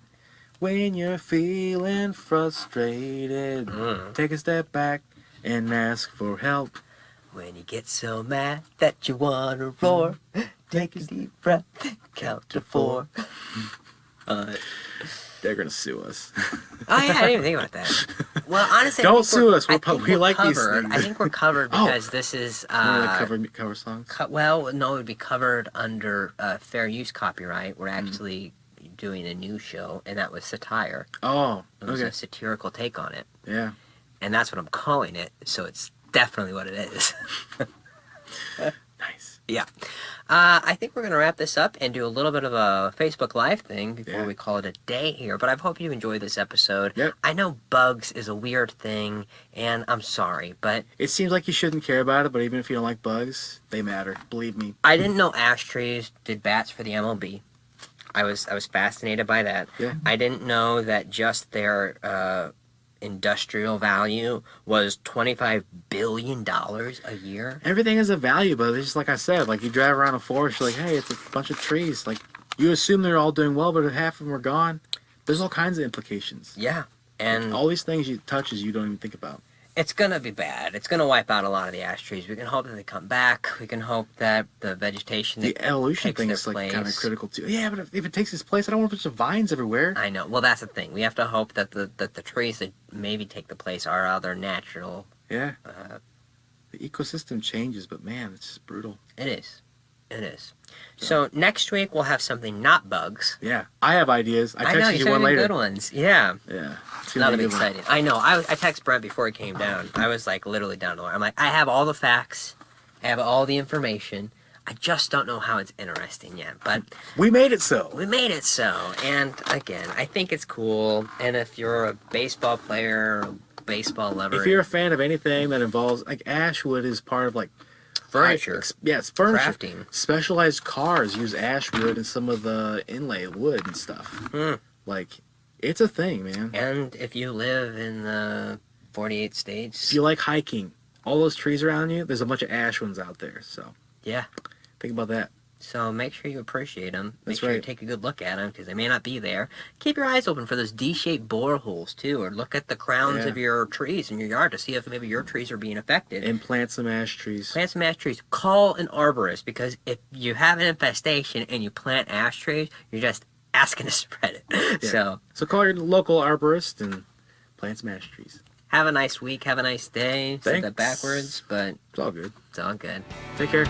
When you're feeling frustrated, take a step back and ask for help. When you get so mad that you want to roar, take a deep breath, count to 4. They're going to sue us. Oh, yeah, I didn't even think about that. Well, honestly, don't sue us. We like these things. I think we're covered because this is... cover songs? Well, no, it would be covered under fair use copyright. We're actually doing a new show, and that was satire. Oh, It was a satirical take on it. Yeah. And that's what I'm calling it, so it's definitely what it is. Nice. Yeah. I think we're going to wrap this up and do a little bit of a Facebook Live thing before we call it a day here. But I hope you enjoyed this episode. Yep. I know bugs is a weird thing, and I'm sorry, but... It seems like you shouldn't care about it, but even if you don't like bugs, they matter. Believe me. I didn't know ash trees did bats for the MLB. I was fascinated by that. Yeah. I didn't know that just their industrial value was $25 billion a year. Everything is a value, but it's just like I said, like you drive around a forest, you're like, hey, it's a bunch of trees. Like, you assume they're all doing well, but if half of them are gone, there's all kinds of implications. Yeah, and All these things you touches you don't even think about. it's gonna be bad. It's gonna wipe out a lot of the ash trees. We can hope that they come back. We can hope that the vegetation The that evolution takes thing their is like place. kind of critical too. Yeah, but if it takes its place, I don't want a bunch of vines everywhere. I know. Well, that's the thing. We have to hope that the trees that maybe take the place are other natural. Yeah, Uh, the ecosystem changes, but man, it's just brutal. it is. It is. So next week we'll have something not bugs. Yeah, I have ideas. I know texted you you sent one me later. good ones. Yeah. Yeah, it's That'll be a good one. exciting. I know. I texted Brent before he came down. I was like literally down to the wire. I'm like, I have all the facts. I have all the information. I just don't know how it's interesting yet. But We made it so. we made it so. And again, I think it's cool. And if you're a baseball player, or baseball lover, If you're a fan of anything that involves like ash wood is part of like furniture, yeah, it's furniture. crafting. Specialized cars use ash wood and some of the inlay wood and stuff. Hmm. Like, it's a thing, man. And if you live in the 48 If states, you like hiking, all those trees around you, there's a bunch of ash ones out there. So yeah. think about that. So make sure you appreciate them. Make That's sure you right. take a good look at them because they may not be there. Keep your eyes open for those D-shaped boreholes too, or look at the crowns Yeah. of your trees in your yard to see if maybe your trees are being affected. And plant some ash trees. Plant some ash trees. Call an arborist because if you have an infestation and you plant ash trees, you're just asking to spread it. Yeah. So call your local arborist and plant some ash trees. Have a nice week. Have a nice day. Said that Thanks. backwards, but It's all good. it's all good. Take care.